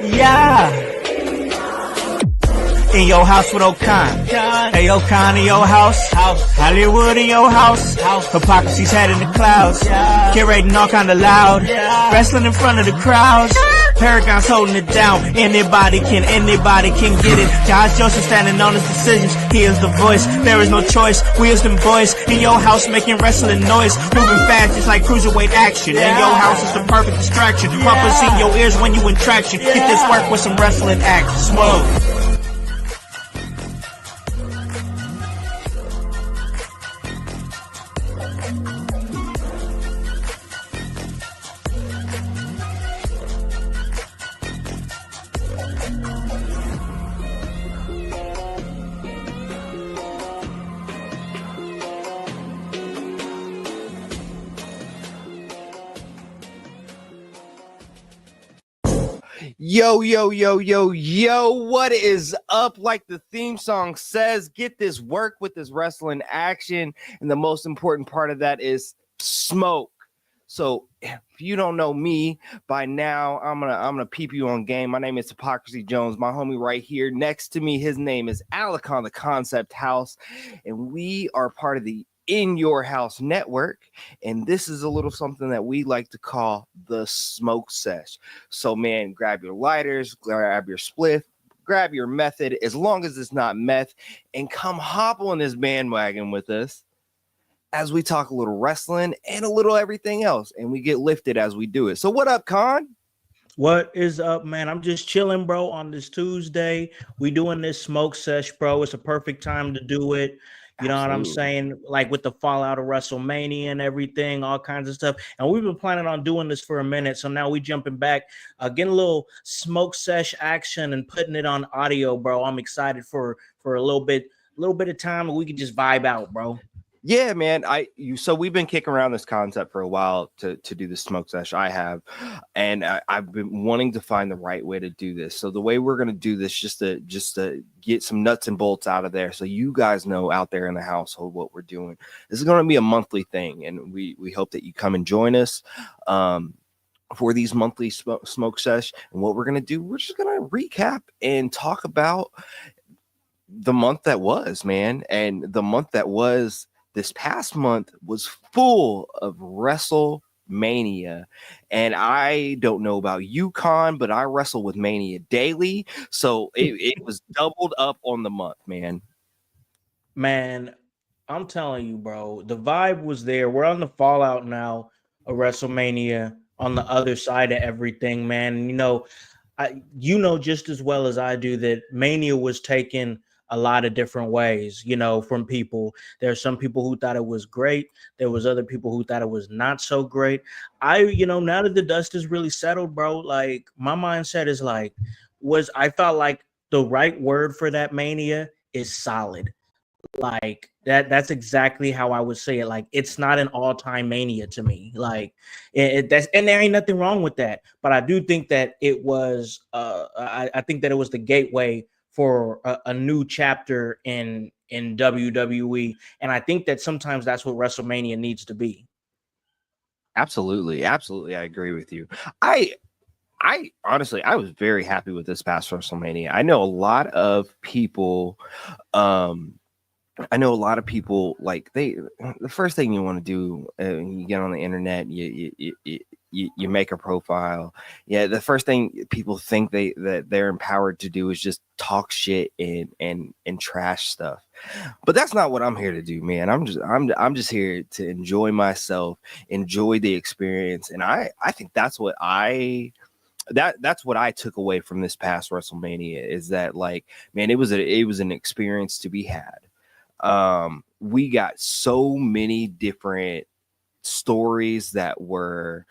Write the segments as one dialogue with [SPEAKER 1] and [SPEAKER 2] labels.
[SPEAKER 1] Yeah. In your house with O'Con. Hey, O'Con in your house. Hollywood in your house. Hypocrisy's head in the clouds. Curating all kind of loud. Wrestling in front of the crowds. Paragon's holding it down. Anybody can get it. Josh Joseph standing on his decisions. He is the voice. There is no choice. We is them boys in your house making wrestling noise. Moving fast just like cruiserweight action. In your house is the perfect distraction. Rumpus in your ears when you in traction. Get this work with some wrestling action. Smoke.
[SPEAKER 2] Yo, what is up? Like the theme song says, get this work with this wrestling action. And the most important part of that is smoke. So if you don't know me by now, I'm gonna peep you on game. My name is Hypocrisy Jones. My homie right here next to me, his name is Alec on the Concept House. And we are part of the In Your House Network, and this is a little something that we like to call the smoke sesh. So man, grab your lighters, grab your spliff, grab your method, as long as it's not meth, and come hop on this bandwagon with us as we talk a little wrestling and a little everything else, and we get lifted as we do it. So what up, Con?
[SPEAKER 1] What is up, man? I'm just chilling, bro, on this Tuesday. We doing this smoke sesh, bro. It's a perfect time to do it. You know what I'm saying? Like with the fallout of WrestleMania and everything, all kinds of stuff. And we've been planning on doing this for a minute. So now we jumping back, getting a little smoke sesh action and putting it on audio, bro. I'm excited for a little bit of time and we can just vibe out, bro.
[SPEAKER 2] Yeah, man. So we've been kicking around this concept for a while to do the smoke sesh. I have, and I've been wanting to find the right way to do this. So the way we're gonna do this, just to get some nuts and bolts out of there, so you guys know out there in the household what we're doing. This is gonna be a monthly thing, and we hope that you come and join us for these monthly smoke sesh. And what we're gonna do, we're just gonna recap and talk about the month that was, man, and the month that was. This past month was full of WrestleMania, and I don't know about you, Con, but I wrestle with Mania daily, so it was doubled up on the month, man.
[SPEAKER 1] Man, I'm telling you, bro, the vibe was there. We're on the fallout now of WrestleMania on the other side of everything, man. You know just as well as I do that Mania was taken a lot of different ways, from people. There's some people who thought it was great. There was other people who thought it was not so great. Now that the dust is really settled, bro, like my mindset is I felt like the right word for that Mania is solid. Like that's exactly how I would say it. Like it's not an all-time Mania to me. Like that's, and there ain't nothing wrong with that. But I do think that it was I think that it was the gateway for a new chapter in WWE. And I think that sometimes that's what WrestleMania needs to be.
[SPEAKER 2] Absolutely. I agree with you. I honestly, I was very happy with this past WrestleMania. I know a lot of people, like the first thing you want to do, you get on the internet, you make a profile. Yeah, the first thing people think that they're empowered to do is just talk shit and trash stuff. But that's not what I'm here to do, man. I'm just here to enjoy myself, enjoy the experience, and I think that's what that's what I took away from this past WrestleMania, is that, like, man, it was an experience to be had. We got so many different stories that were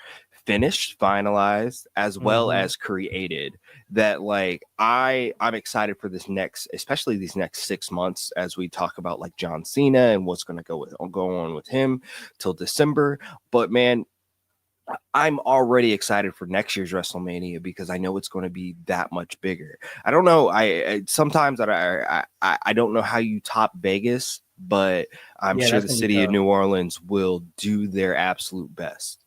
[SPEAKER 2] finished, finalized, as well as created, that, like, I'm excited for this especially these next 6 months, as we talk about, like, John Cena and what's going to go on with him till December. But man, I'm already excited for next year's WrestleMania because I know it's going to be that much bigger. I don't know. I sometimes I don't know how you top Vegas, but I'm sure the city of New Orleans will do their absolute best.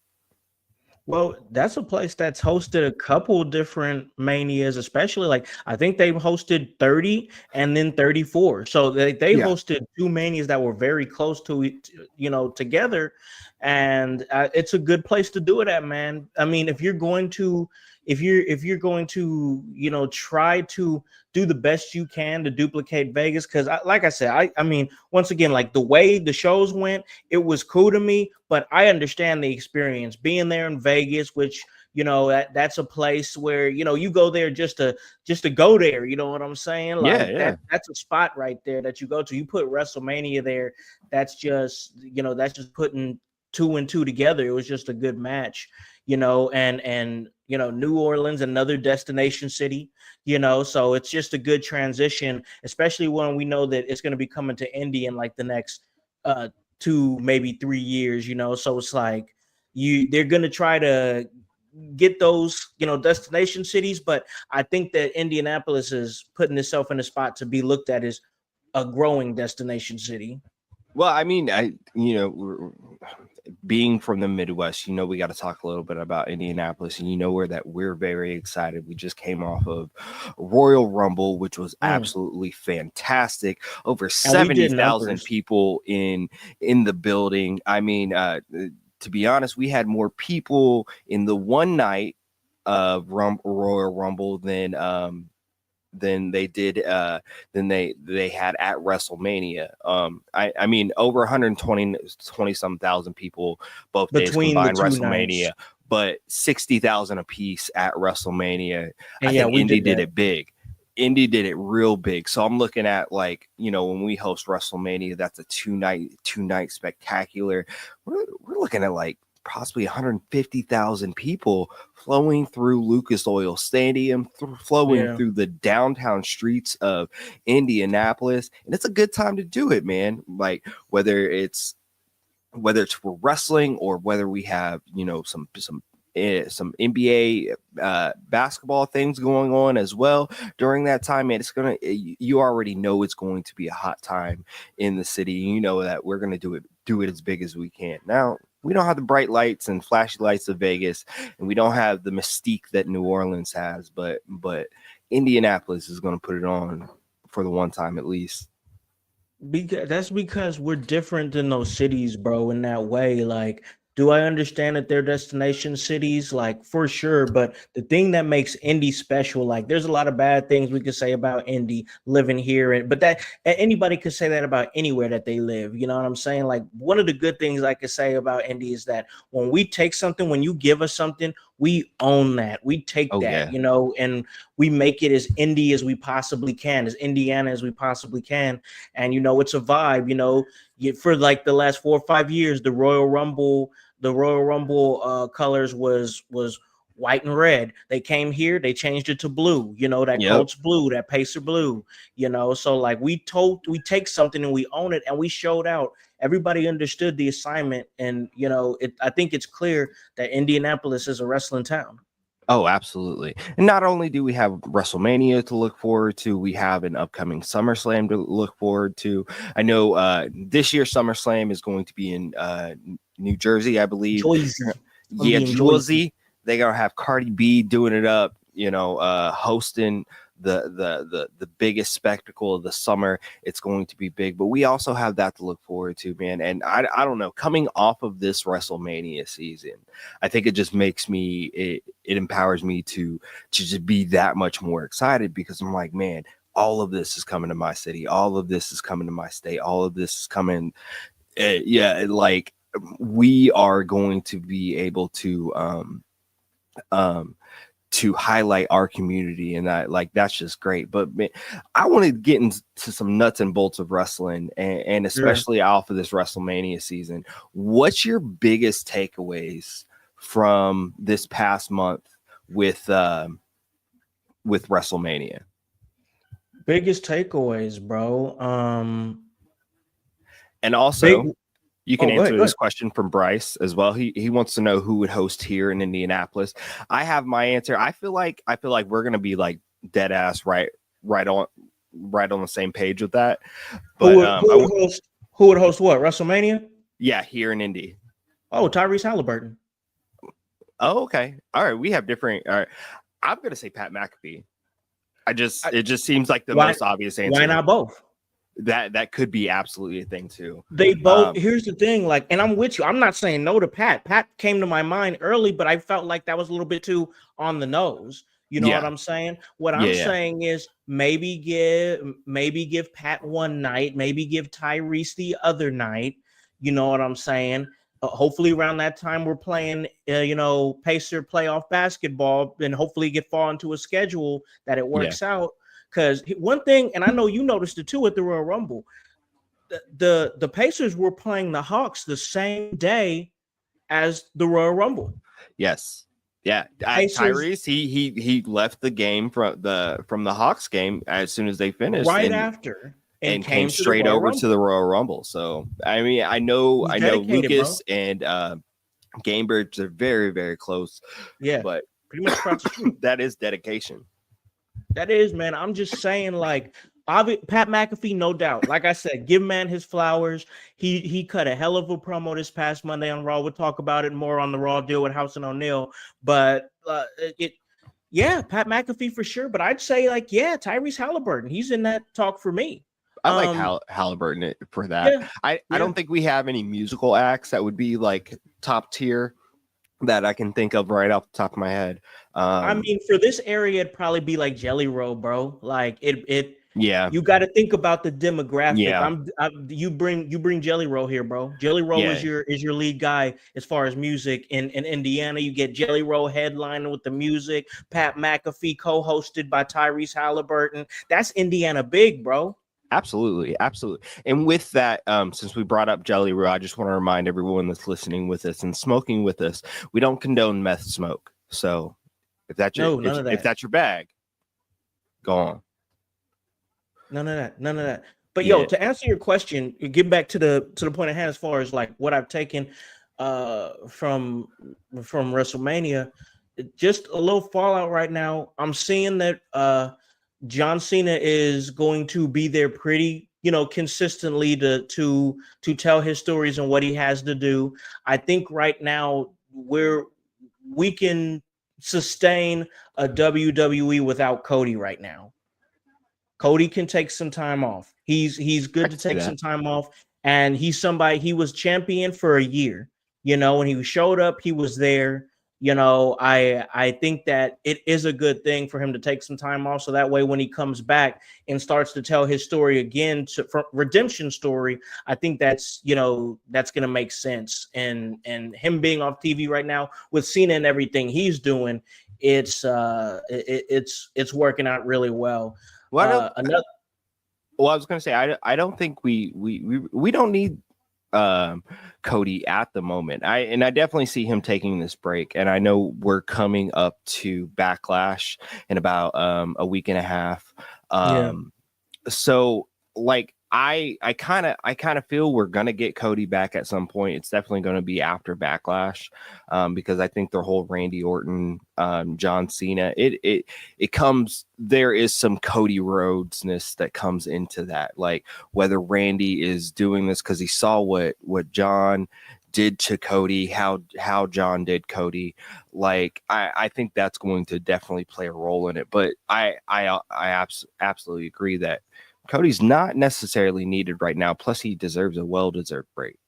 [SPEAKER 1] Well, that's a place that's hosted a couple different manias, especially like I think they've hosted 30 and then 34. So they
[SPEAKER 2] Yeah.
[SPEAKER 1] hosted two manias that were very close to together. And it's a good place to do it at, man. I mean, if you're going to, try to do the best you can to duplicate Vegas, because like I said, I mean, once again, like the way the shows went, it was cool to me, but I understand the experience being there in Vegas, which that's a place where you go there just to go there. You know what I'm saying?
[SPEAKER 2] Yeah,
[SPEAKER 1] Like
[SPEAKER 2] yeah.
[SPEAKER 1] that's a spot right there that you go to. You put WrestleMania there, that's just putting two and two together. It was just a good match, and New Orleans, another destination city, so it's just a good transition, especially when we know that it's going to be coming to Indy in like the next 2 maybe 3 years, so it's like they're going to try to get those destination cities, but I think that Indianapolis is putting itself in a spot to be looked at as a growing destination city.
[SPEAKER 2] Well, I mean, being from the Midwest, we got to talk a little bit about Indianapolis, and where that we're very excited. We just came off of Royal Rumble, which was
[SPEAKER 1] Mm.
[SPEAKER 2] absolutely fantastic. Over
[SPEAKER 1] And we did
[SPEAKER 2] 70,000
[SPEAKER 1] numbers
[SPEAKER 2] people in the building. I mean, to be honest, we had more people in the one night of Royal Rumble than they did than they had at WrestleMania. I mean over 120 some thousand people both days
[SPEAKER 1] between the
[SPEAKER 2] combined
[SPEAKER 1] two
[SPEAKER 2] WrestleMania,
[SPEAKER 1] nights.
[SPEAKER 2] but 60,000 a piece at WrestleMania. I
[SPEAKER 1] And yeah,
[SPEAKER 2] think
[SPEAKER 1] we
[SPEAKER 2] Indy
[SPEAKER 1] did
[SPEAKER 2] did
[SPEAKER 1] that
[SPEAKER 2] it big. Indy did it real big. So I'm looking at like, when we host WrestleMania, that's a two night spectacular. We're looking at like possibly 150,000 people flowing through Lucas Oil Stadium, flowing
[SPEAKER 1] yeah
[SPEAKER 2] through the downtown streets of Indianapolis. And it's a good time to do it, man. Like whether it's for wrestling or whether we have, some NBA basketball things going on as well during that time. And you already know it's going to be a hot time in the city. You know that we're going to do it as big as we can. Now, we don't have the bright lights and flashy lights of Vegas, and we don't have the mystique that New Orleans has, but Indianapolis is going to put it on for the one time at least.
[SPEAKER 1] because we're different than those cities, bro, in that way. Like, do I understand that they're destination cities? Like, for sure. But the thing that makes Indy special, like, there's a lot of bad things we could say about Indy living here, but anybody could say that about anywhere that they live. You know what I'm saying? Like, one of the good things I could say about Indy is that when we take something, when you give us something, we own that. We take
[SPEAKER 2] Oh
[SPEAKER 1] that,
[SPEAKER 2] yeah.
[SPEAKER 1] and we make it as Indy as we possibly can, as Indiana as we possibly can. And it's a vibe. For like the last 4 or 5 years, the Royal Rumble colors was white and red. They came here, they changed it to blue, that
[SPEAKER 2] Yep.
[SPEAKER 1] Colts blue, that Pacer blue, so like we take something and we own it, and we showed out. Everybody understood the assignment, and I think it's clear that Indianapolis is a wrestling town.
[SPEAKER 2] Oh, absolutely. And not only do we have WrestleMania to look forward to, we have an upcoming SummerSlam to look forward to. I know this year SummerSlam is going to be in New Jersey, I believe.
[SPEAKER 1] Joyzy. I'm
[SPEAKER 2] Yeah,
[SPEAKER 1] being Joyzy.
[SPEAKER 2] Jersey. They're gonna have Cardi B doing it up, hosting the biggest spectacle of the summer. It's going to be big, but we also have that to look forward to, man. And I don't know, coming off of this WrestleMania season, I think it just makes me it empowers me to just be that much more excited, because I'm like, man, all of this is coming to my city, all of this is coming to my state, all of this is coming. Yeah, like we are going to be able um to highlight our community, and that's just great. But man, I want to get into some nuts and bolts of wrestling, and
[SPEAKER 1] Sure.
[SPEAKER 2] especially off of this WrestleMania season. What's your biggest takeaways from this past month with WrestleMania?
[SPEAKER 1] Biggest takeaways, bro.
[SPEAKER 2] And
[SPEAKER 1] Big.
[SPEAKER 2] also, you can
[SPEAKER 1] Oh, go ahead.
[SPEAKER 2] answer
[SPEAKER 1] Go
[SPEAKER 2] this
[SPEAKER 1] ahead.
[SPEAKER 2] question from Bryce as well. He wants to know who would host here in Indianapolis. I have my answer. I feel like we're gonna be like dead ass right on right on the same page with that.
[SPEAKER 1] Who
[SPEAKER 2] But
[SPEAKER 1] would who would host? Who would host what? WrestleMania?
[SPEAKER 2] yeah, here in Indy.
[SPEAKER 1] Oh, Tyrese Halliburton.
[SPEAKER 2] Oh, okay. All right. We have different. All right. I'm gonna say Pat McAfee. It just seems like the
[SPEAKER 1] Why
[SPEAKER 2] most obvious
[SPEAKER 1] why
[SPEAKER 2] answer.
[SPEAKER 1] not both?
[SPEAKER 2] That could be absolutely a thing too.
[SPEAKER 1] They both, here's the thing, like, and I'm with you. I'm not saying no to Pat. Pat came to my mind early, but I felt like that was a little bit too on the nose. You know what
[SPEAKER 2] Yeah.
[SPEAKER 1] I'm saying? What I'm
[SPEAKER 2] Yeah.
[SPEAKER 1] saying is maybe give Pat one night, maybe give Tyrese the other night. You know what I'm saying? Hopefully around that time we're playing, Pacer playoff basketball, and hopefully get fall into a schedule that it
[SPEAKER 2] Yeah.
[SPEAKER 1] works out. Because one thing, and I know you noticed it too at the Royal Rumble, the Pacers were playing the Hawks the same day as the Royal Rumble.
[SPEAKER 2] Yes. Yeah.
[SPEAKER 1] Pacers
[SPEAKER 2] Tyrese, he left the game from the Hawks game as soon as they finished,
[SPEAKER 1] right after and
[SPEAKER 2] came
[SPEAKER 1] came to the
[SPEAKER 2] straight
[SPEAKER 1] Royal
[SPEAKER 2] over
[SPEAKER 1] Rumble.
[SPEAKER 2] to the Royal Rumble. So I mean, I know
[SPEAKER 1] Dedicated,
[SPEAKER 2] Lucas
[SPEAKER 1] bro.
[SPEAKER 2] and Gamebridge are very, very close.
[SPEAKER 1] Yeah,
[SPEAKER 2] But
[SPEAKER 1] pretty much across the street.
[SPEAKER 2] that is dedication.
[SPEAKER 1] That is, man. I'm just saying, like, Pat McAfee, no doubt. Like I said, give man his flowers. He cut a hell of a promo this past Monday on Raw. We'll talk about it more on the Raw deal with House and O'Neil. But yeah, Pat McAfee for sure. But I'd say, like, yeah, Tyrese Halliburton. He's in that talk for me.
[SPEAKER 2] I like Halliburton for that.
[SPEAKER 1] Yeah,
[SPEAKER 2] I
[SPEAKER 1] yeah.
[SPEAKER 2] don't think we have any musical acts that would be like top tier that I can think of right off the top of my head.
[SPEAKER 1] I mean, for this area, it'd probably be like Jelly Roll, bro. Like
[SPEAKER 2] yeah.
[SPEAKER 1] You got to think about the demographic.
[SPEAKER 2] Yeah.
[SPEAKER 1] You bring Jelly Roll here, bro. Jelly Roll is your lead guy as far as music in Indiana. You get Jelly Roll headlining with the music. Pat McAfee co-hosted by Tyrese Halliburton. That's Indiana big, bro.
[SPEAKER 2] Absolutely. And with that, since we brought up Jelly Roll, I just want to remind everyone that's listening with us and smoking with us, we don't condone meth smoke. So if that's if that's your bag, go on.
[SPEAKER 1] None of that. But yo, to answer your question, get back to the point at hand as far as like what I've taken from WrestleMania. Just a little fallout right now. I'm seeing that John Cena is going to be there pretty, consistently to tell his stories and what he has to do. I think right now we can sustain a WWE without Cody right now. Cody can take some time off. He's good to take some time off, and he's somebody. He was champion for a year. When he showed up, he was there. I think that it is a good thing for him to take some time off, so that way when he comes back and starts to tell his story again, from redemption story, I think that's that's gonna make sense. And him being off TV right now with Cena and everything he's doing, it's working out really well.
[SPEAKER 2] I was going to say, I don't think we don't need Cody at the moment. I definitely see him taking this break, and I know we're coming up to Backlash in about a week and a half. So like I kind of feel we're gonna get Cody back at some point. It's definitely going to be after Backlash, because I think the whole Randy Orton, John Cena, it comes. There is some Cody Rhodesness that comes into that, like whether Randy is doing this because he saw what John did to Cody, how John did Cody. Like I think that's going to definitely play a role in it. But I absolutely agree that Cody's not necessarily needed right now. Plus, he deserves a well-deserved break.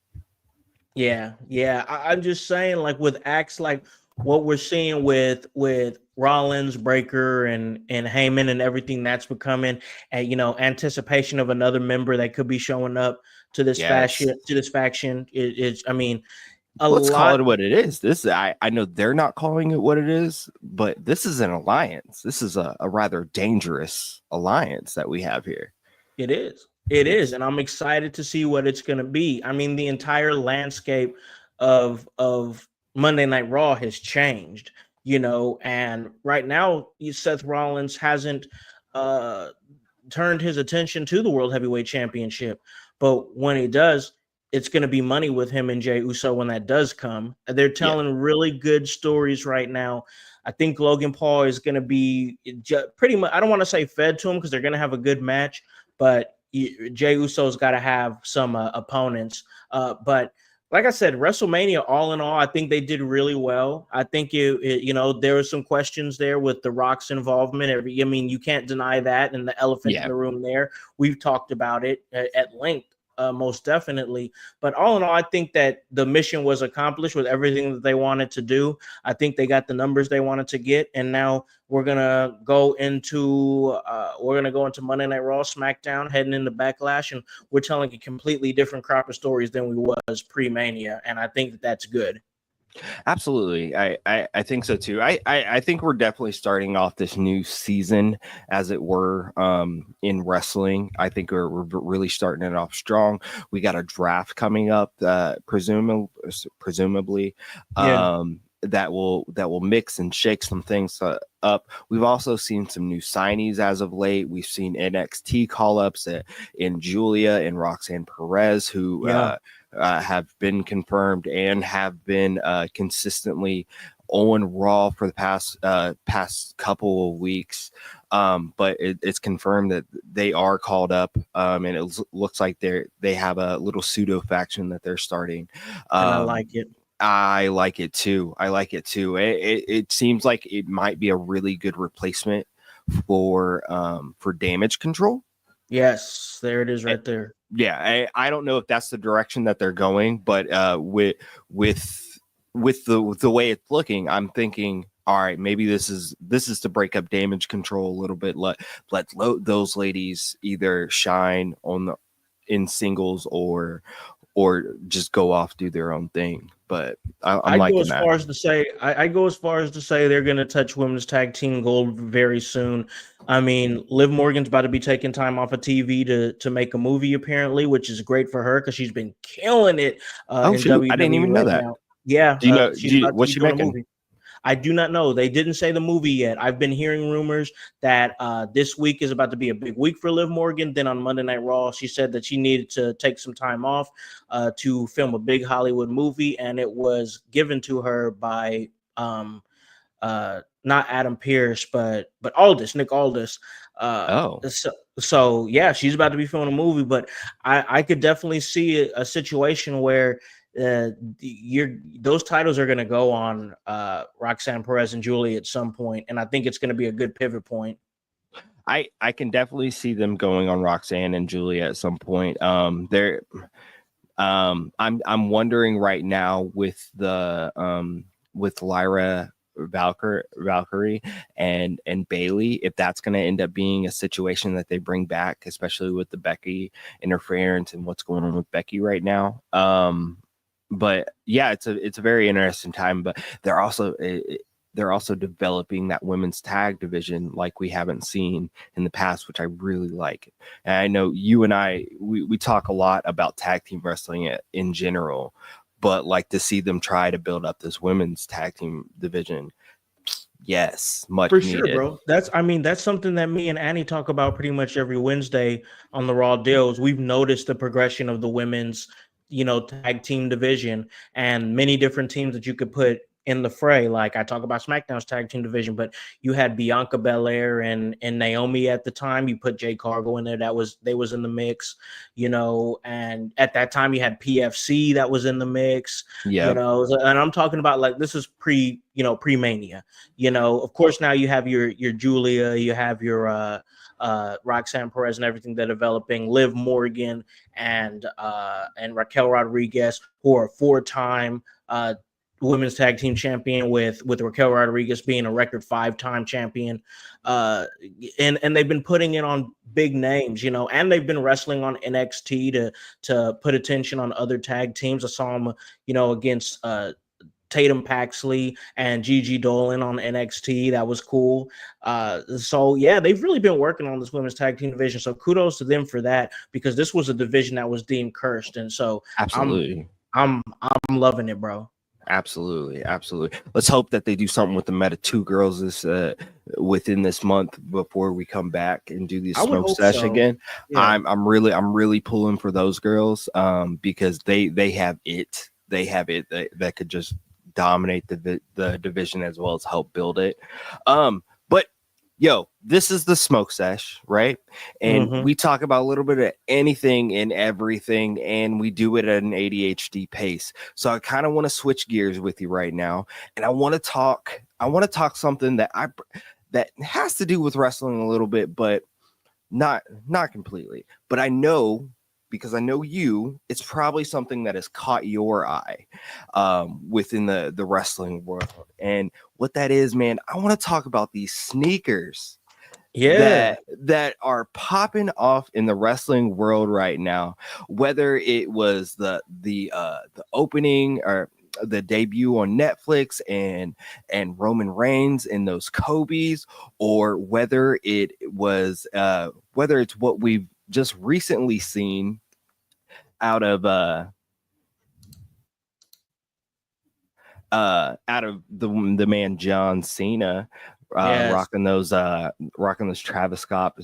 [SPEAKER 1] Yeah. I'm just saying, like with acts like what we're seeing with Rollins, Breaker, and Heyman, and everything that's becoming, and anticipation of another member that could be showing up to this faction. It's I mean,
[SPEAKER 2] let's call it what it is. This I know they're not calling it what it is, but this is an alliance. This is a rather dangerous alliance that we have here.
[SPEAKER 1] It is, and I'm excited to see what it's going to be. I mean, the entire landscape of Monday Night Raw has changed, and right now Seth Rollins hasn't turned his attention to the World Heavyweight Championship, but when he does, it's going to be money with him and Jey Uso when that does come. They're telling really good stories right now. I think Logan Paul is going to be pretty much, I don't want to say fed to him because they're going to have a good match, but Jey Uso's got to have some opponents. But like I said, WrestleMania, all in all, I think they did really well. I think there were some questions there with The Rock's involvement. I mean, you can't deny that, and the elephant in
[SPEAKER 2] Yeah,
[SPEAKER 1] the room there. We've talked about it at length, most definitely. But all in all, I think that the mission was accomplished with everything that they wanted to do. I think they got the numbers they wanted to get, and now we're gonna go into Monday Night Raw, SmackDown, heading into Backlash, and we're telling a completely different crop of stories than we was pre-Mania, and I think that that's good.
[SPEAKER 2] absolutely. I think so too. I think we're definitely starting off this new season, as it were, in wrestling. I think we're really starting it off strong. We got a draft coming up, presumably,
[SPEAKER 1] Yeah,
[SPEAKER 2] that will mix and shake some things up. We've also seen some new signees as of late. We've seen NXT call ups in Julia and Roxanne Perez, who
[SPEAKER 1] yeah,
[SPEAKER 2] have been confirmed and have been consistently on Raw for the past couple of weeks. But it's confirmed that they are called up, and it looks like they have a little pseudo faction that they're starting.
[SPEAKER 1] and I
[SPEAKER 2] Um,
[SPEAKER 1] like it.
[SPEAKER 2] I like it too. It seems like it might be a really good replacement for Damage Control.
[SPEAKER 1] Yes, there it is,
[SPEAKER 2] Eh,
[SPEAKER 1] right there.
[SPEAKER 2] Yeah, I don't know if that's the direction that they're going, but with the way it's looking, I'm thinking, all right, maybe this is to break up Damage Control a little bit. Those ladies either shine in singles or just go off, do their own thing. But I'm
[SPEAKER 1] I'd go
[SPEAKER 2] liking
[SPEAKER 1] as
[SPEAKER 2] that.
[SPEAKER 1] far as to say I go as far as to say they're going to touch women's tag team gold very soon. I mean, Liv Morgan's about to be taking time off of TV to make a movie, apparently, which is great for her because she's been killing it
[SPEAKER 2] Oh
[SPEAKER 1] in
[SPEAKER 2] shoot, I didn't
[SPEAKER 1] WWE
[SPEAKER 2] even know
[SPEAKER 1] right
[SPEAKER 2] that.
[SPEAKER 1] now. Yeah,
[SPEAKER 2] Do you know?
[SPEAKER 1] she's about to
[SPEAKER 2] What's
[SPEAKER 1] be
[SPEAKER 2] she
[SPEAKER 1] doing a
[SPEAKER 2] making?
[SPEAKER 1] movie. I do not know. They didn't say the movie yet. I've been hearing rumors that this week is about to be a big week for Liv Morgan. Then on Monday Night Raw, she said that she needed to take some time off to film a big Hollywood movie, and it was given to her by um, not Adam Pierce, but Aldis, Nick Aldis. Uh,
[SPEAKER 2] Oh,
[SPEAKER 1] so yeah, she's about to be filming a movie, but I could definitely see a situation where those titles are going to go on Roxanne Perez and Julie at some point, and I think it's going to be a good pivot point.
[SPEAKER 2] I can definitely see them going on Roxanne and Julia at some point. They're I'm wondering right now with Lyra Valkyrie and Bailey, if that's going to end up being a situation that they bring back, especially with the Becky interference and what's going on with Becky right now. But yeah, it's a very interesting time. But they're also developing that women's tag division like we haven't seen in the past, which I really like. And I know you and we talk a lot about tag team wrestling in general, but like to see them try to build up this women's tag team division. Yes,
[SPEAKER 1] For
[SPEAKER 2] much
[SPEAKER 1] sure,
[SPEAKER 2] needed.
[SPEAKER 1] bro. That's something that me and Annie talk about pretty much every Wednesday on the Raw Deals. We've noticed the progression of the women's, tag team division and many different teams that you could put in the fray. Like I talk about SmackDown's tag team division, but you had Bianca Belair and Naomi at the time. You put Jay Cargo in there. They was in the mix, and at that time you had PFC that was in the mix,
[SPEAKER 2] Yeah.
[SPEAKER 1] and I'm talking about like this is pre-Mania. Of course, now you have your Julia, you have your Roxanne Perez and everything they're developing, Liv Morgan and Raquel Rodriguez, who are four-time women's tag team champion with Raquel Rodriguez being a record 5-time champion. And they've been putting it on big names, and they've been wrestling on NXT to put attention on other tag teams. I saw them, against Tatum Paxley and Gigi Dolan on NXT. That was cool. So yeah, they've really been working on this women's tag team division. So kudos to them for that, because this was a division that was deemed cursed. And so I'm
[SPEAKER 2] Absolutely.
[SPEAKER 1] I'm loving it, bro.
[SPEAKER 2] Absolutely. Let's hope that they do something with the Meta 2 girls within this month before we come back and do the
[SPEAKER 1] I would
[SPEAKER 2] smoke
[SPEAKER 1] hope
[SPEAKER 2] sesh
[SPEAKER 1] so.
[SPEAKER 2] again.
[SPEAKER 1] Yeah.
[SPEAKER 2] I'm really pulling for those girls because they have it. They have it that could just dominate the division as well as help build it. But yo, this is the Smoke Sesh, right? And
[SPEAKER 1] Mm-hmm.
[SPEAKER 2] we talk about a little bit of anything and everything, and we do it at an ADHD pace. So I kind of want to switch gears with you right now, and I want to talk. I want to talk something that has to do with wrestling a little bit, but not completely. But I know, because I know you, it's probably something that has caught your eye within the wrestling world. And what that is, man, I want to talk about these sneakers
[SPEAKER 1] Yeah.
[SPEAKER 2] that are popping off in the wrestling world right now, whether it was the opening or the debut on Netflix and Roman Reigns in those Kobe's, or whether it was whether it's what we've just recently seen out of out of the man John Cena
[SPEAKER 1] Yes.
[SPEAKER 2] rocking those Travis Scott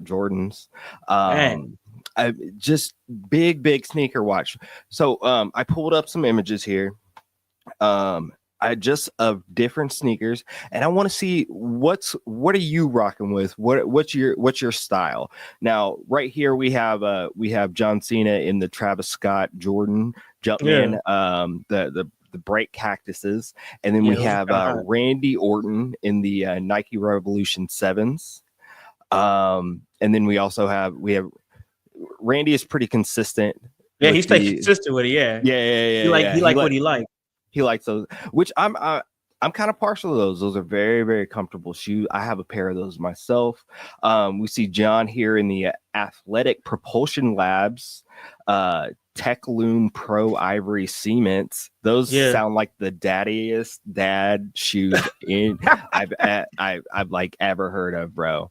[SPEAKER 2] Jordans.
[SPEAKER 1] Man.
[SPEAKER 2] Just big sneaker watch. So I pulled up some images here. I just of different sneakers, and I want to see what are you rocking with? What's your style? Now, right here we have John Cena in the Travis Scott Jordan
[SPEAKER 1] Yeah.
[SPEAKER 2] Jumpman, the bright cactuses, and then
[SPEAKER 1] Yeah.
[SPEAKER 2] we
[SPEAKER 1] Those are
[SPEAKER 2] have
[SPEAKER 1] kind of hot.
[SPEAKER 2] Randy Orton in the Nike Revolution Sevens, and then we have Randy is pretty consistent
[SPEAKER 1] Yeah. He
[SPEAKER 2] with
[SPEAKER 1] stayed
[SPEAKER 2] the
[SPEAKER 1] consistent with it. Yeah.
[SPEAKER 2] yeah.
[SPEAKER 1] He like what he like.
[SPEAKER 2] He likes those, which I'm kind of partial to those. Those are very comfortable shoes. I have a pair of those myself. We see John here in the Athletic Propulsion Labs, Tech Loom Pro Ivory Cements. Those
[SPEAKER 1] Yeah.
[SPEAKER 2] sound like the daddiest dad shoes I've like ever heard of, bro.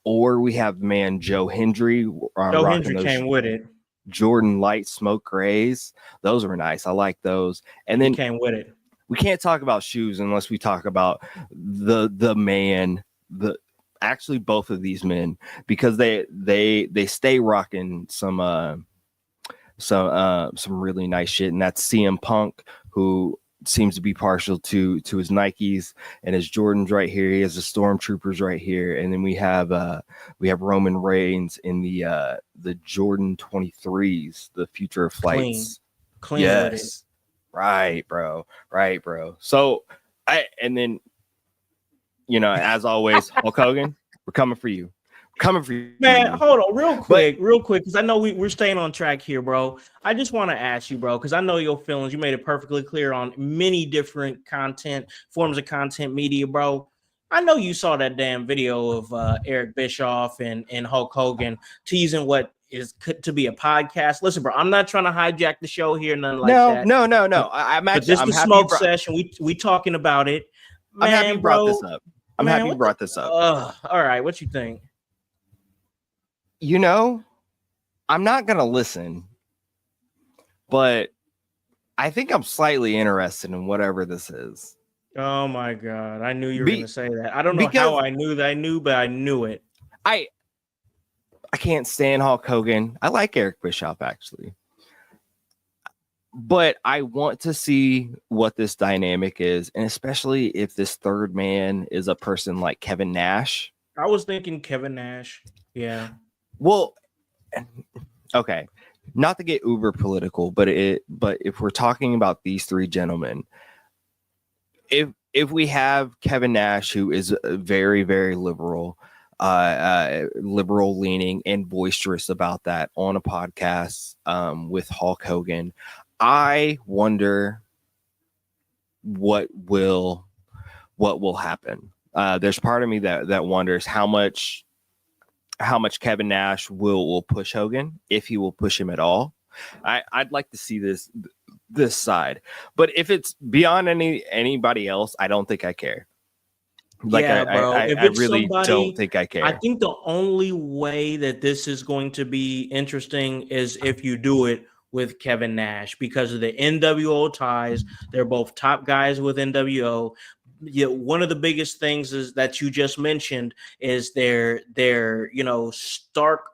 [SPEAKER 2] Or we have man Joe Hendry
[SPEAKER 1] Joe
[SPEAKER 2] rocking
[SPEAKER 1] Hendry
[SPEAKER 2] those
[SPEAKER 1] came with it.
[SPEAKER 2] Jordan Light Smoke Grays. Those were nice. I like those. And
[SPEAKER 1] He
[SPEAKER 2] then
[SPEAKER 1] came with it.
[SPEAKER 2] we can't talk about shoes unless we talk about the man, the actually both of these men, because they stay rocking some really nice shit. And that's CM Punk, who seems to be partial to his Nikes and his Jordans right here. He has the Stormtroopers right here, and then we have Roman Reigns in the Jordan 23s, the Future of
[SPEAKER 1] Clean.
[SPEAKER 2] Flights.
[SPEAKER 1] Clean with it.
[SPEAKER 2] Yes, right, bro. So and then as always, Hulk Hogan, we're coming for you.
[SPEAKER 1] Man, hold on real
[SPEAKER 2] But
[SPEAKER 1] quick, because I know we're staying on track here, bro. I just want to ask you, bro, because I know your feelings. You made it perfectly clear on many different forms of content media, bro. I know you saw that damn video of Eric Bischoff and Hulk Hogan teasing what is to be a podcast. Listen, bro, I'm not trying to hijack the show here, nothing like
[SPEAKER 2] no.
[SPEAKER 1] that. But,
[SPEAKER 2] I'm
[SPEAKER 1] this
[SPEAKER 2] I'm
[SPEAKER 1] the
[SPEAKER 2] happy.
[SPEAKER 1] smoke session. We talking about it,
[SPEAKER 2] I'm happy you
[SPEAKER 1] man,
[SPEAKER 2] brought
[SPEAKER 1] bro.
[SPEAKER 2] this up. I'm
[SPEAKER 1] Man,
[SPEAKER 2] happy you brought this up.
[SPEAKER 1] All right, what you think?
[SPEAKER 2] I'm not gonna listen, but I think I'm slightly interested in whatever this is.
[SPEAKER 1] Oh my god! I knew you were going to say that. I don't know
[SPEAKER 2] because
[SPEAKER 1] how I knew that. I knew, but I knew it.
[SPEAKER 2] I can't stand Hulk Hogan. I like Eric Bischoff actually, but I want to see what this dynamic is, and especially if this third man is a person like Kevin Nash.
[SPEAKER 1] I was thinking Kevin Nash. Yeah.
[SPEAKER 2] Well, okay, not to get uber political, but if we're talking about these three gentlemen, if we have Kevin Nash, who is very liberal, liberal leaning and boisterous about that on a podcast with Hulk Hogan, I wonder what will happen. There's part of me that wonders how much Kevin Nash will push Hogan, if he will push him at all. I'd like to see this side, but if it's beyond anybody else, I don't think I care. Like,
[SPEAKER 1] yeah, bro.
[SPEAKER 2] I really don't think I care.
[SPEAKER 1] I think the only way that this is going to be interesting is if you do it with Kevin Nash, because of the NWO ties. They're both top guys with NWO. Yeah, one of the biggest things is that you just mentioned is their stark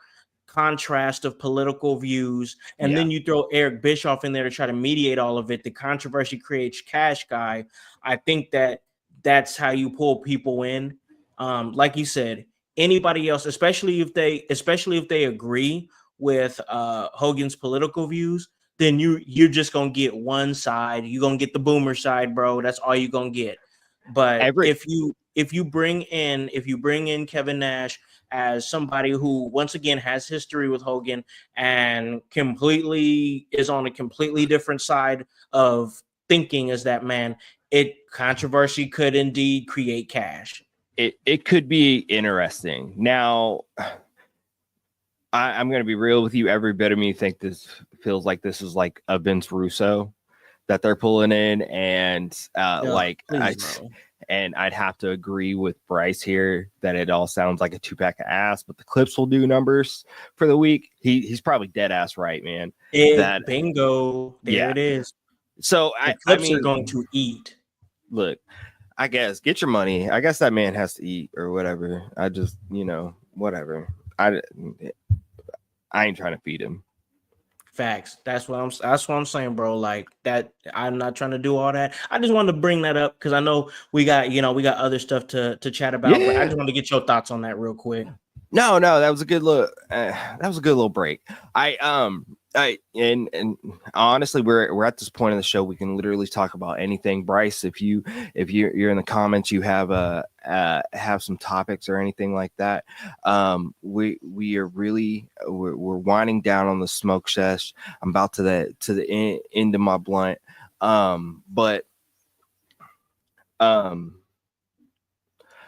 [SPEAKER 1] contrast of political views, and then you throw Eric Bischoff in there to try to mediate all of it. The controversy creates cash guy. I think that that's how you pull people in. Like you said, anybody else, especially if they agree with Hogan's political views, then you're just gonna get one side. You're gonna get the boomer side, bro. That's all you're gonna get. But
[SPEAKER 2] Every
[SPEAKER 1] if you bring in Kevin Nash as somebody who once again has history with Hogan and completely is on a completely different side of thinking as that man, it controversy could indeed create cash.
[SPEAKER 2] it could be interesting. Now, I'm going to be real with you. Every bit of me think this feels like this is like a Vince Russo that they're pulling in, and
[SPEAKER 1] Please, bro.
[SPEAKER 2] and I'd have to agree with Bryce here that it all sounds like a 2-pack of ass, but the clips will do numbers for the week. He's probably dead ass right, man. That
[SPEAKER 1] Bingo. There
[SPEAKER 2] yeah.
[SPEAKER 1] it is.
[SPEAKER 2] So
[SPEAKER 1] The
[SPEAKER 2] I
[SPEAKER 1] clips are
[SPEAKER 2] mean,
[SPEAKER 1] going to eat.
[SPEAKER 2] look, I guess get your money. I guess that man has to eat or whatever. I just, whatever. I ain't trying to feed him.
[SPEAKER 1] Facts. That's what I'm saying, bro. Like that. I'm not trying to do all that. I just wanted to bring that up because I know we got other stuff to chat about, but I just want to get your thoughts on that real quick.
[SPEAKER 2] No, that was a good look. That was a good little break. And honestly, we're at this point in the show we can literally talk about anything. Bryce, if you're in the comments, you have some topics or anything like that. We are really we're winding down on the smoke sesh. I'm about to the end of my blunt. But I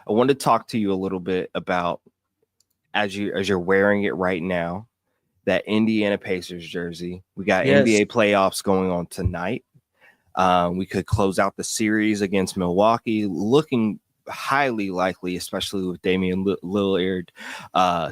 [SPEAKER 2] wanted to talk to you a little bit about as you're wearing it right now, that Indiana Pacers jersey. We got NBA playoffs going on tonight. We could close out the series against Milwaukee, looking highly likely, especially with Damian Lillard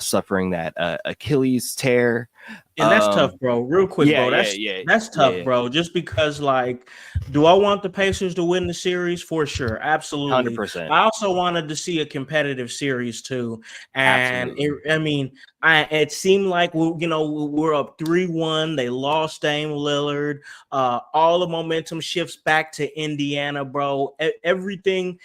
[SPEAKER 2] suffering that Achilles tear.
[SPEAKER 1] And that's tough, bro. Real quick, bro. That's tough, bro. Just because, like, do I want the Pacers to win the series? For sure, absolutely.
[SPEAKER 2] 100%.
[SPEAKER 1] I also wanted to see a competitive series too, and it seemed like we're up 3-1. They lost Dame Lillard. All the momentum shifts back to Indiana, bro. Everything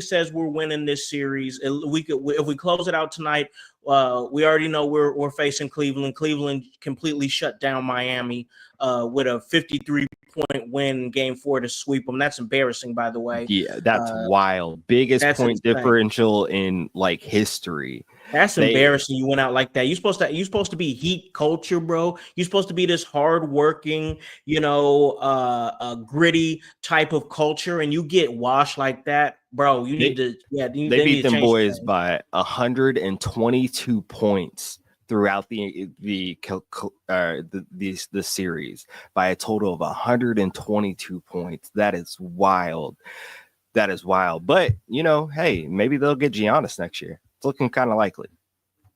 [SPEAKER 1] says we're winning this series. If we close it out tonight. We already know we're facing Cleveland. Cleveland completely shut down Miami with a 53-point win in Game 4 to sweep them. That's embarrassing, by the way.
[SPEAKER 2] Yeah, that's wild. Biggest point
[SPEAKER 1] insane.
[SPEAKER 2] Differential in like history.
[SPEAKER 1] That's embarrassing. You went out like that. You're supposed to be Heat culture, bro. You're supposed to be this hardworking, gritty type of culture, and you get washed like that, bro. They
[SPEAKER 2] beat them boys by 122 points throughout the series by a total of 122 points. That is wild. But hey, maybe they'll get Giannis next year. It's looking kind of likely.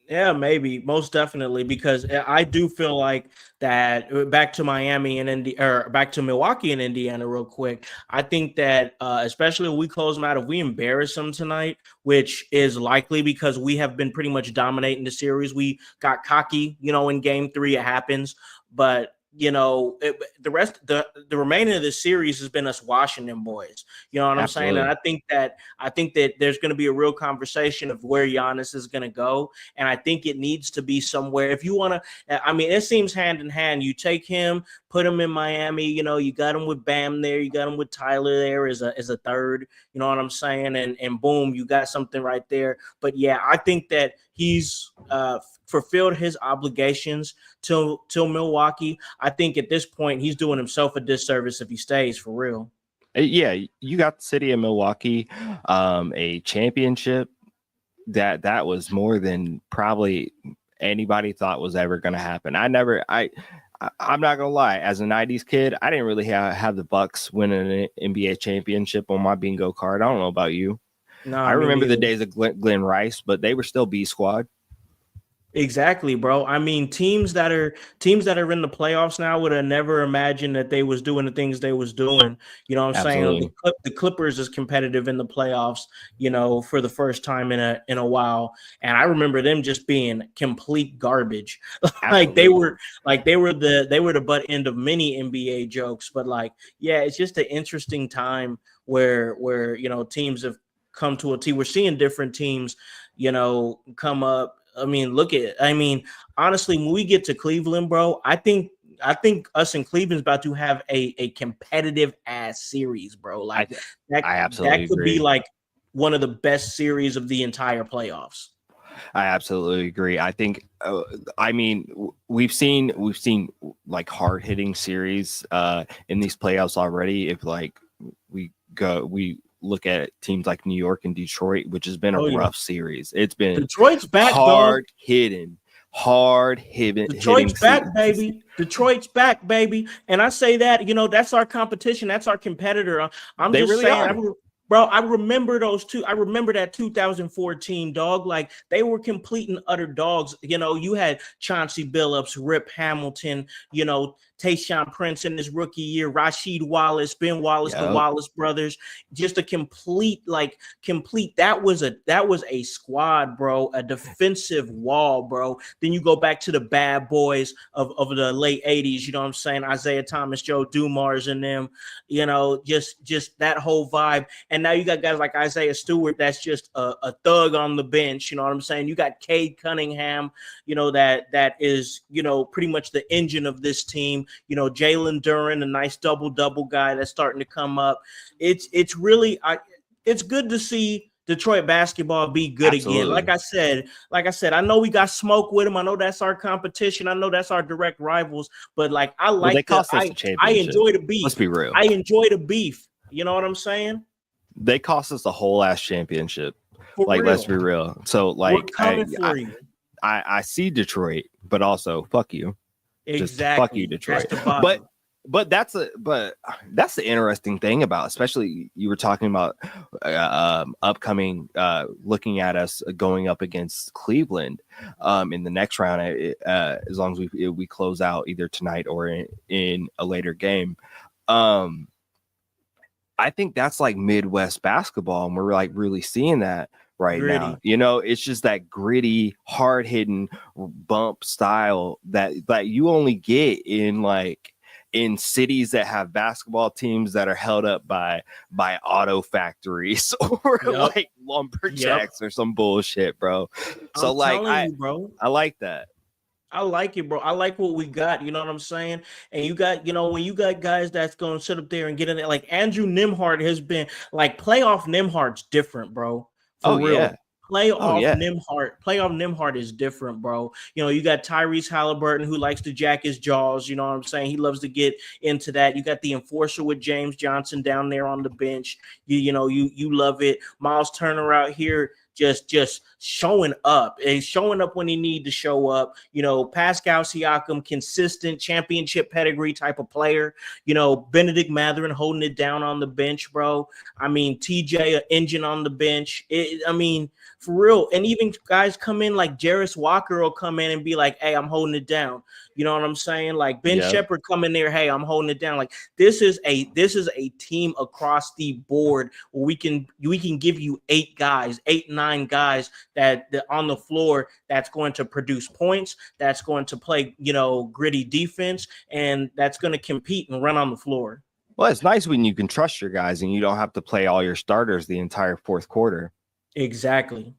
[SPEAKER 1] Yeah, maybe, most definitely, because I do feel like that. Back to Miami and back to Milwaukee and Indiana, real quick. I think that especially when we close them out, if we embarrass them tonight, which is likely because we have been pretty much dominating the series. We got cocky, in Game 3. It happens, but. The remaining of the series has been us washing them boys. You know what
[SPEAKER 2] Absolutely.
[SPEAKER 1] I'm saying? And I think that there's going to be a real conversation of where Giannis is going to go. And I think it needs to be somewhere. If you want to, it seems hand in hand. You take him, put him in Miami. You got him with Bam there. You got him with Tyler there as a third. You know what I'm saying? And boom, you got something right there. But yeah, I think that he's fulfilled his obligations till Milwaukee. I think at this point he's doing himself a disservice if he stays, for real.
[SPEAKER 2] Yeah, you got the city of Milwaukee, a championship that was more than probably anybody thought was ever going to happen. I'm not gonna lie, as a 90s kid, I didn't really have the Bucks winning an NBA championship on my bingo card. I don't know about you. No, I remember the days of Glenn Rice, but they were still B squad.
[SPEAKER 1] Exactly, bro. I mean, teams that are in the playoffs now would have never imagined that they was doing the things they was doing. You know what I'm saying?
[SPEAKER 2] Absolutely.
[SPEAKER 1] The Clippers is competitive in the playoffs, for the first time in a while. And I remember them just being complete garbage. like they
[SPEAKER 2] Absolutely.
[SPEAKER 1] were they were the butt end of many NBA jokes. But like, yeah, it's just an interesting time where teams have come to a team. We're seeing different teams, come up. Honestly, when we get to Cleveland, bro, I think us in Cleveland's about to have a competitive ass series, bro.
[SPEAKER 2] I
[SPEAKER 1] Like
[SPEAKER 2] th-
[SPEAKER 1] that
[SPEAKER 2] I
[SPEAKER 1] that
[SPEAKER 2] absolutely
[SPEAKER 1] could be
[SPEAKER 2] agree.
[SPEAKER 1] like one of the best series of the entire playoffs.
[SPEAKER 2] I absolutely agree. I think, we've seen like hard hitting series in these playoffs already. If like we look at teams like New York and Detroit, which has been a
[SPEAKER 1] Oh yeah.
[SPEAKER 2] rough series. It's been
[SPEAKER 1] Detroit's back, dog.
[SPEAKER 2] hard hitting
[SPEAKER 1] Detroit's back,
[SPEAKER 2] series.
[SPEAKER 1] baby. Detroit's back, baby. And I say that, that's our competition. That's our competitor. I'm
[SPEAKER 2] They
[SPEAKER 1] just
[SPEAKER 2] really
[SPEAKER 1] saying,
[SPEAKER 2] are.
[SPEAKER 1] bro, I remember those two. I remember that 2014 dog. Like they were complete and utter dogs. You had Chauncey Billups, Rip Hamilton, Tayshaun Prince in his rookie year, Rasheed Wallace, Ben Wallace, the
[SPEAKER 2] Yep.
[SPEAKER 1] Wallace brothers. Just a complete. That was a squad, bro. A defensive wall, bro. Then you go back to the bad boys of the late 80s, you know what I'm saying? Isaiah Thomas, Joe Dumars and them, just that whole vibe. And now you got guys like Isaiah Stewart that's just a thug on the bench, you know what I'm saying? You got Cade Cunningham, that is, pretty much the engine of this team. Jalen Duren, a nice double guy that's starting to come up. It's really it's good to see Detroit basketball be good again. Like
[SPEAKER 2] Absolutely.
[SPEAKER 1] I said, I know we got smoke with them. I know that's our competition. I know that's our direct rivals. But like,
[SPEAKER 2] Well, they cost us a
[SPEAKER 1] I
[SPEAKER 2] championship.
[SPEAKER 1] enjoy the
[SPEAKER 2] Let's
[SPEAKER 1] beef.
[SPEAKER 2] be real.
[SPEAKER 1] I enjoy the beef. You know what I'm saying?
[SPEAKER 2] They cost us a whole ass championship.
[SPEAKER 1] For
[SPEAKER 2] Like, let's
[SPEAKER 1] real,
[SPEAKER 2] be real. So,
[SPEAKER 1] we're
[SPEAKER 2] like,
[SPEAKER 1] coming for you.
[SPEAKER 2] I see Detroit, but also fuck you. Just fuck you,
[SPEAKER 1] Exactly. That's
[SPEAKER 2] Detroit.
[SPEAKER 1] the
[SPEAKER 2] But
[SPEAKER 1] vibe.
[SPEAKER 2] that's the interesting thing about, especially you were talking about upcoming, looking at us going up against Cleveland in the next round, as long as we close out either tonight or in a later game. um I think that's like Midwest basketball, and we're like really seeing that right now.
[SPEAKER 1] Gritty.
[SPEAKER 2] It's just that gritty, hard hitting bump style that you only get in cities that have basketball teams that are held up by auto factories or
[SPEAKER 1] Yep.
[SPEAKER 2] like
[SPEAKER 1] Yep.
[SPEAKER 2] lumberjacks or some bullshit, bro. So
[SPEAKER 1] I'm
[SPEAKER 2] like
[SPEAKER 1] telling you, bro.
[SPEAKER 2] I like that.
[SPEAKER 1] I like it, bro. I like what we got. You know what I'm saying? And you got, when you got guys that's going to sit up there and get in it, like Andrew Nimhart has been like playoff Nimhart's different, bro. For
[SPEAKER 2] Oh yeah.
[SPEAKER 1] real.
[SPEAKER 2] Oh yeah.
[SPEAKER 1] Playoff Nimhart is different, bro. You got Tyrese Halliburton who likes to jack his jaws. You know what I'm saying? He loves to get into that. You got the enforcer with James Johnson down there on the bench. You love it. Miles Turner out here just showing up and showing up when he need to show up. Pascal Siakam, consistent championship pedigree type of player. Benedict Mathurin holding it down on the bench, bro. TJ, an engine on the bench. For real. And even guys come in like Jarris Walker will come in and be like, hey, I'm holding it down. You know what I'm saying? Like Ben
[SPEAKER 2] Yeah.
[SPEAKER 1] Shepherd come in there, hey, I'm holding it down. Like this is a team across the board where we can give you 9 guys that on the floor that's going to produce points, that's going to play, gritty defense, and that's going to compete and run on the floor.
[SPEAKER 2] Well, it's nice when you can trust your guys and you don't have to play all your starters the entire fourth quarter.
[SPEAKER 1] Exactly.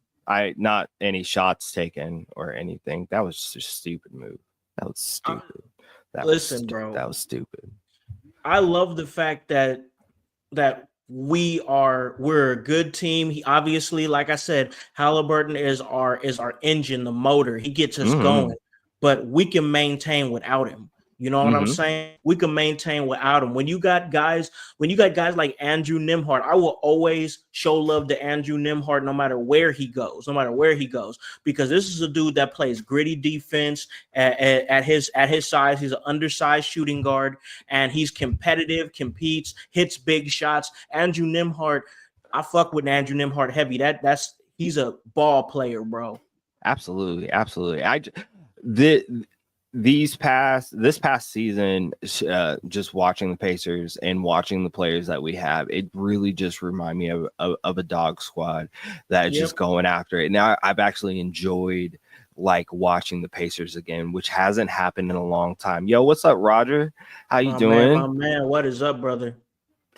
[SPEAKER 2] Not any shots taken or anything. That was just a stupid move. That was stupid. That
[SPEAKER 1] Bro.
[SPEAKER 2] That was stupid.
[SPEAKER 1] I love the fact that we're a good team. He obviously, like I said, Halliburton is our engine, the motor. He gets us going, but we can maintain without him. You know what I'm saying? We can maintain without him. When you got guys like Andrew Nimhart, I will always show love to Andrew Nimhart no matter where he goes, because this is a dude that plays gritty defense at his size. He's an undersized shooting guard, and he's competitive, competes, hits big shots. Andrew Nimhart, I fuck with Andrew Nimhart heavy. He's a ball player, bro.
[SPEAKER 2] Absolutely, absolutely. The this past season, just watching the Pacers and watching the players that we have, it really just remind me of a dog squad that is just
[SPEAKER 1] Yep.
[SPEAKER 2] going after it. Now I've actually enjoyed like watching the Pacers again, which hasn't happened in a long time. Yo, what's up, Roger? How you
[SPEAKER 1] My
[SPEAKER 2] doing?
[SPEAKER 1] man, what is up, brother?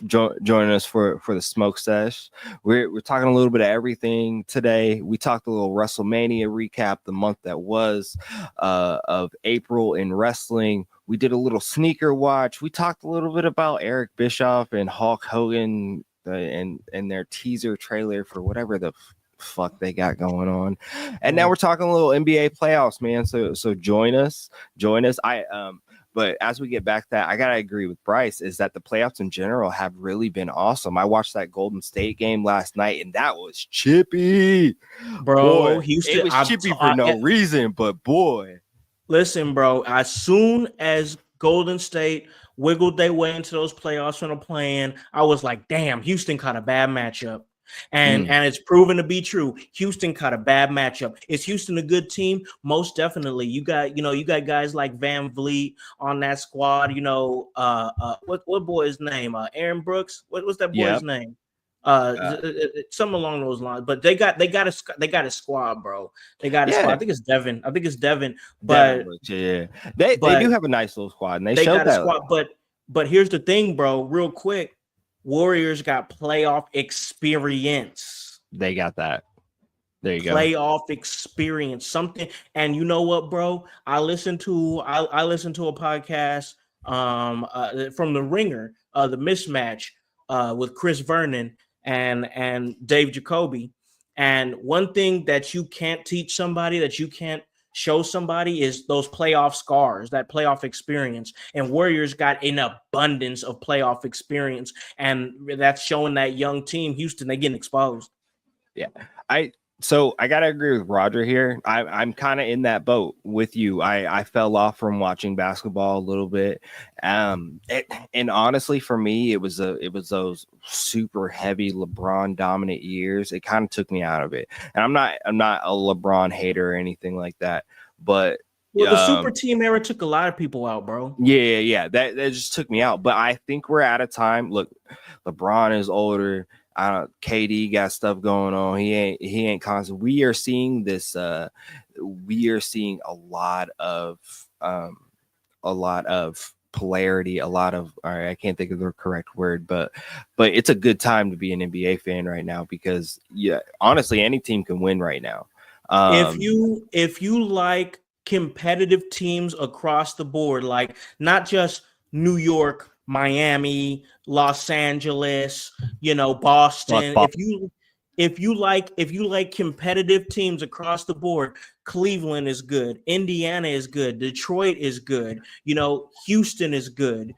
[SPEAKER 2] Joining us for the smoke sesh. We're talking a little bit of everything today. We talked a little WrestleMania recap, the month that was of April in wrestling. We did a little sneaker watch. We talked a little bit about Eric Bischoff and Hulk Hogan and their teaser trailer for whatever the fuck they got going on. And now we're talking a little NBA playoffs, man. So join us. But as we get back to that, I gotta agree with Bryce, is that the playoffs in general have really been awesome. I watched that Golden State game last night, and that was chippy,
[SPEAKER 1] Bro,
[SPEAKER 2] boy.
[SPEAKER 1] Houston,
[SPEAKER 2] It was chippy for no reason, but boy,
[SPEAKER 1] listen, bro. As soon as Golden State wiggled their way into those playoffs from the play-in, I was like, "Damn, Houston caught a bad matchup," and it's proven to be true. Houston caught a bad matchup. Is Houston a good team? Most definitely. You got guys like Van Vliet on that squad. What boy's name? Aaron Brooks. What was that boy's
[SPEAKER 2] yep.
[SPEAKER 1] name?
[SPEAKER 2] Uh,
[SPEAKER 1] Something along those lines. But they got a squad, bro. They got a squad.
[SPEAKER 2] yeah,
[SPEAKER 1] I think it's Devin.
[SPEAKER 2] Devin
[SPEAKER 1] But
[SPEAKER 2] Books, yeah. They do
[SPEAKER 1] but
[SPEAKER 2] have a nice little squad, and they
[SPEAKER 1] they
[SPEAKER 2] showed
[SPEAKER 1] got a
[SPEAKER 2] that.
[SPEAKER 1] squad. But here's the thing, bro. Real quick, Warriors got playoff experience.
[SPEAKER 2] They got that. There you go.
[SPEAKER 1] Playoff experience, something. And you know what, bro? I listened to a podcast from the Ringer, the Mismatch, with Chris Vernon and Dave Jacoby. And one thing that you can't teach somebody, that you can't show somebody, is those playoff scars, that playoff experience. And Warriors got an abundance of playoff experience, and that's showing that young team, Houston, they getting exposed.
[SPEAKER 2] Yeah. So I gotta agree with Roger here. I'm kind of in that boat with you. I fell off from watching basketball a little bit. And honestly, for me, it was those super heavy LeBron dominant years. It kind of took me out of it. And I'm not a LeBron hater or anything like that. But
[SPEAKER 1] Well, the super team era took a lot of people out, bro.
[SPEAKER 2] yeah. That just took me out. But I think we're at a time. Look, LeBron is older. KD got stuff going on. He ain't constant. We are seeing this. We are seeing a lot of polarity. A lot of. All right, I can't think of the correct word, but it's a good time to be an NBA fan right now, because honestly, any team can win right now.
[SPEAKER 1] If you like competitive teams across the board, like not just New York, Miami, Los Angeles, Boston. If you like competitive teams across the board, Cleveland is good, Indiana is good, Detroit is good, Houston is good,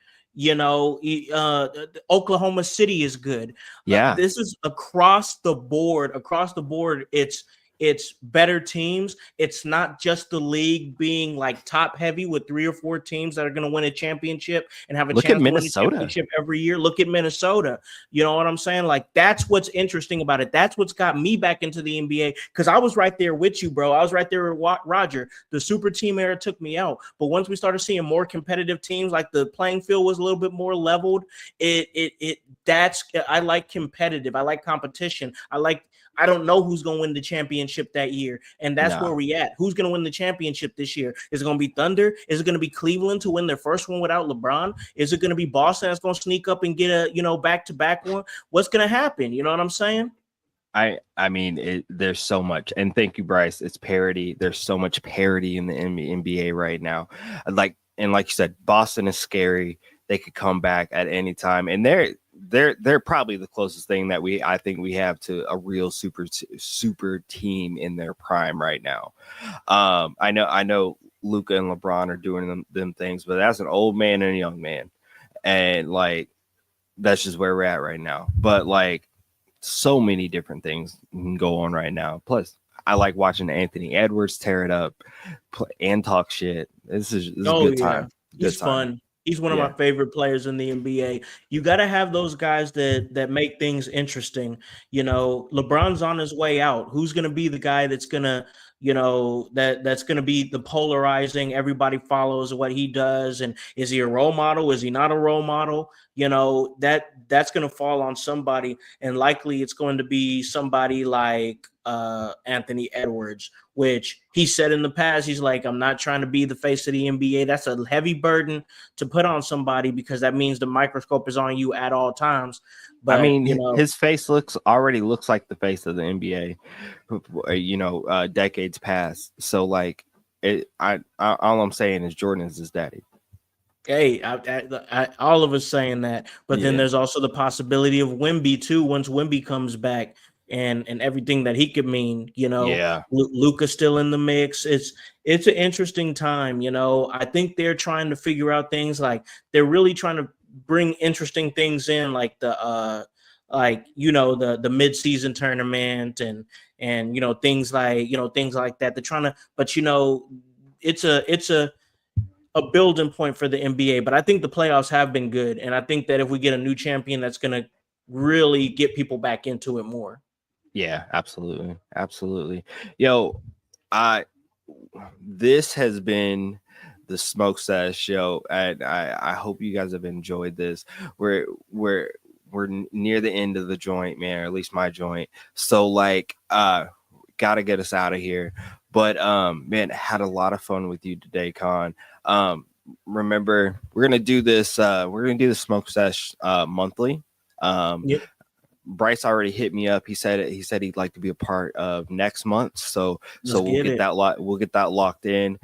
[SPEAKER 1] Oklahoma City is good.
[SPEAKER 2] Yeah.
[SPEAKER 1] This is across the board. It's better teams. It's not just the league being like top heavy with 3 or 4 teams that are going to win a championship and have a chance to win a championship every year. Look at Minnesota. You know what I'm saying? Like, that's what's interesting about it. That's what's got me back into the NBA, because I was right there with you, bro. I was right there with Roger. The super team era took me out. But once we started seeing more competitive teams, like the playing field was a little bit more leveled, I like competitive. I like competition. I don't know who's going to win the championship that year. And that's where we at. Who's going to win the championship this year? Is it going to be Thunder? Is it going to be Cleveland to win their first one without LeBron? Is it going to be Boston that's going to sneak up and get a, back-to-back one? What's going to happen? You know what I'm saying?
[SPEAKER 2] I mean, there's so much. And thank you, Bryce. It's parity. There's so much parity in the NBA right now. Like you said, Boston is scary. They could come back at any time. And they're probably the closest thing that I think we have to a real super team in their prime right now. I know Luka and LeBron are doing them things, but that's an old man and a young man, and like that's just where we're at right now. But like, so many different things can go on right now. Plus, I like watching Anthony Edwards tear it up and talk shit. This is a good time.
[SPEAKER 1] He's fun. He's one of my favorite players in the NBA. You got to have those guys that make things interesting. LeBron's on his way out. Who's going to be the guy that's going to, that's going to be the polarizing. Everybody follows what he does, and is he a role model? Is he not a role model? That's going to fall on somebody, and likely it's going to be somebody like Anthony Edwards, which he said in the past, he's like, I'm not trying to be the face of the NBA. That's a heavy burden to put on somebody, because that means the microscope is on you at all times. But
[SPEAKER 2] I mean, his face already looks like the face of the NBA, decades past. So like, all I'm saying is Jordan is his daddy.
[SPEAKER 1] Hey, all of us saying that, but then there's also the possibility of Wemby too. Once Wemby comes back, and everything that he could mean, Luka's still in the mix. It's an interesting time. I think they're trying to figure out things, like they're really trying to bring interesting things in, like the the mid-season tournament and things like that. They're trying to, but it's a building point for the NBA. But I think the playoffs have been good, and I think that if we get a new champion, that's going to really get people back into it more.
[SPEAKER 2] Yeah, absolutely. Yo, this has been the Smoke Sesh show, and I hope you guys have enjoyed this. We're near the end of the joint, man, or at least my joint. So like, gotta get us out of here. But man, had a lot of fun with you today, Con. Remember, we're gonna do this. We're gonna do the Smoke Sesh monthly.
[SPEAKER 1] Yep.
[SPEAKER 2] Bryce already hit me up. He said he'd like to be a part of next month. So we'll get that locked in.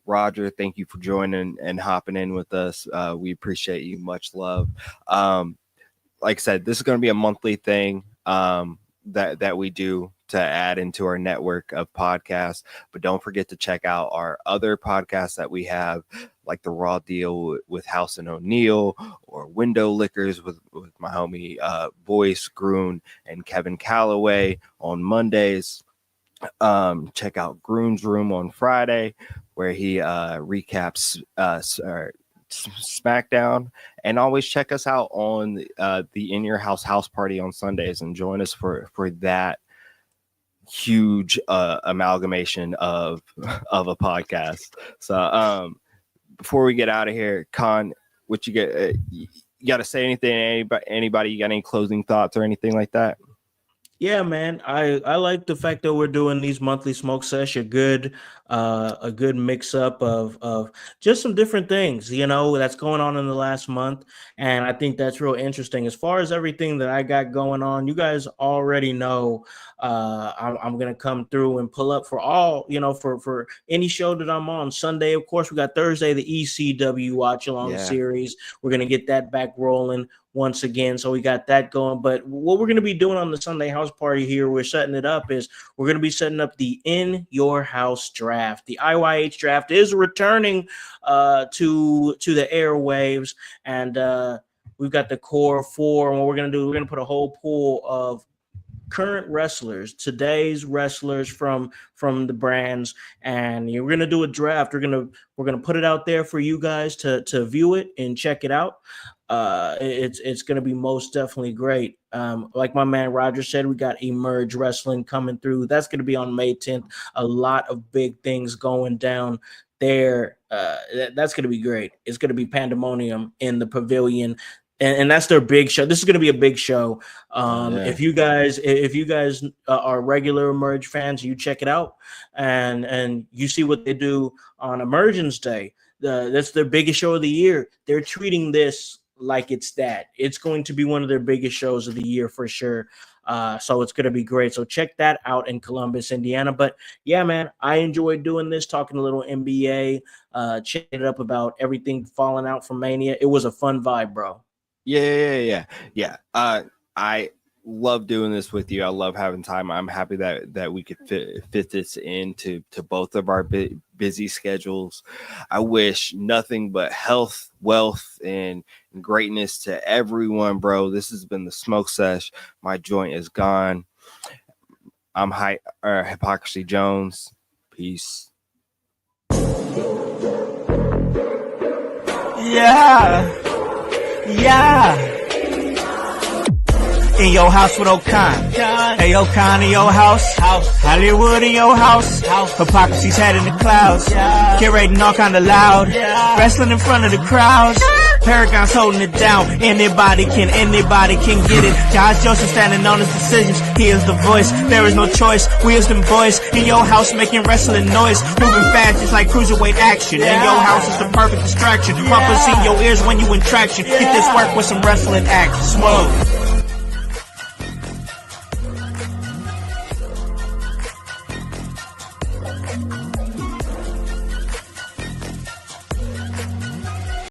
[SPEAKER 2] Roger, thank you for joining and hopping in with us. We appreciate you. Much love. Like I said, this is going to be a monthly thing that we do to add into our network of podcasts. But don't forget to check out our other podcasts that we have, like the Raw Deal with House and O'Neill, or Window Lickers with my homie Boyce Grun and Kevin Calloway on Mondays. Check out Grun's Room on Friday, where he recaps SmackDown, and always check us out on the In Your House party on Sundays, and join us for that huge amalgamation of a podcast. So before we get out of here, Con, what you get? You got to say anything? Anybody? You got any closing thoughts or anything like that?
[SPEAKER 1] Yeah, man. I like the fact that we're doing these monthly smoke sesh, a good mix up of just some different things, that's going on in the last month. And I think that's real interesting. As far as everything that I got going on, you guys already know I'm gonna come through and pull up for all, for any show that I'm on. Sunday, of course, we got Thursday, the ECW watch along series. We're gonna get that back rolling once again. So we got that going. But what we're going to be doing on the Sunday house party here, we're setting it up, is we're going to be setting up the In Your House draft. The IYH draft is returning to the airwaves, and we've got the core four. And what we're going to do, we're going to put a whole pool of current wrestlers, today's wrestlers from the brands, and you're gonna do a draft. We're gonna put it out there for you guys to view it and check it out. It's gonna be most definitely great. Like my man Roger said, we got Emerge Wrestling coming through. That's gonna be on May 10th. A lot of big things going down there. That's gonna be great. It's gonna be pandemonium in the pavilion. And that's their big show. This is going to be a big show. If you guys are regular Emerge fans, you check it out and you see what they do on Emergence Day. That's their biggest show of the year. They're treating this like it's that. It's going to be one of their biggest shows of the year for sure. So it's going to be great. So check that out in Columbus, Indiana. But yeah, man, I enjoyed doing this, talking a little NBA, chatting it up about everything falling out from Mania. It was a fun vibe, bro.
[SPEAKER 2] Yeah. I love doing this with you. I love having time. I'm happy that we could fit this into both of our busy schedules. I wish nothing but health, wealth, and greatness to everyone, bro. This has been the Smoke Sesh. My joint is gone. I'm Hypocrisy Jones. Peace. Yeah.
[SPEAKER 3] In your house with O'Con. Hey, O'Con in your house. Hollywood in your house. Hypocrisy's head in the clouds. Curating all kind of loud. Wrestling in front of the crowds. Paragon's holding it down. Anybody can get it. Josh Joseph standing on his decisions. He is the voice. There is no choice. We is them boys in your house making wrestling noise. Moving fast just like cruiserweight action. In your house is the perfect distraction. Rumpus in your ears when you in traction. Get this work with some wrestling action. Smoke.